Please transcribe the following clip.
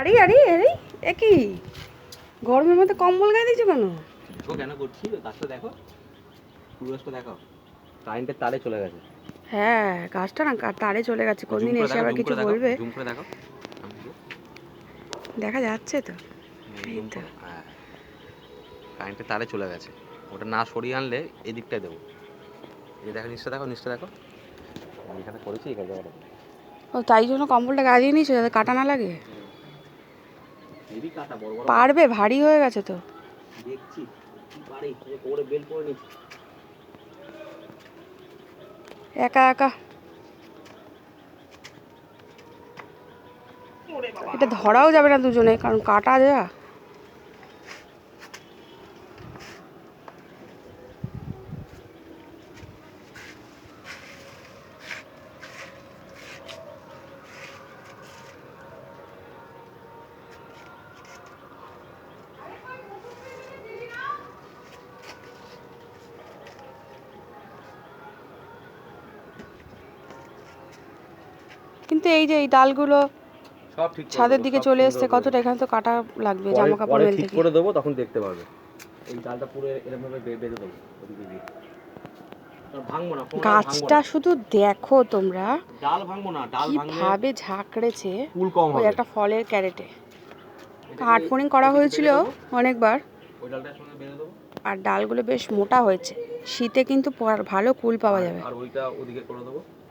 আরে আরে আরে এ কি গরমের মধ্যে কম্বল গায়ে দিয়েছো কেন? দেখো কেন করছি, গাছটা দেখো, ফুল গাছটা দেখো, কারেন্টের তারে চলে গেছে। হ্যাঁ গাছটা না তারে চলে গেছে, কোনদিন এসে আবার কিছু বলবে। জুম করে দেখো, দেখা যাচ্ছে তো, এই তো কারেন্টের তারে চলে গেছে। ওটা না সরিয়ে আনলে এই দিকটায় দেবো। এই দেখো নিচটা দেখো, নিচটা দেখো, আমি এখানে করেছি এই জায়গাটা। ও তাই জন্য কম্বলটা গায়ে দিয়ে নিয়েছো যাতে কাটা না লাগে। হেভি কাটা, বড় বড় পারবে, ভারী হয়ে গেছে তো। দেখছি কি পারি, কোমরে বেল করে নিচ্ছি। একা একা এটা ধরাও যাবে না দুজনে, কারণ কাটা যা। কিন্তু এই যে এই ডালগুলো সব ঠিক ছাদের দিকে চলে এসছে কতটা, এখানে তো কাটা লাগবে জামা কাপড় মেলতে ঠিক করে দেবো, তখন দেখতে পারবে। এই ডালটা পুরো এরকম ভাবে বেঁধে দেবো ওদিকে দিয়ে, ভাঙবো না। গাছটা শুধু দেখো তোমরা, ডাল ভাঙবো না, ডাল কিভাবে ঝাঁকড়েছে। ফুল কম ওই হবে। একটা ফলের ক্যারেটে কাঠপোড়িং করা হয়েছিল অনেকবার, ওই ডালটার সঙ্গে বেঁধে দেবো। আর ডালগুলো বেশ মোটা হয়েছে, শীতে কিন্তু ভালো কুল পাওয়া যাবে। আর ওইটা ওদিকে করে দেবো।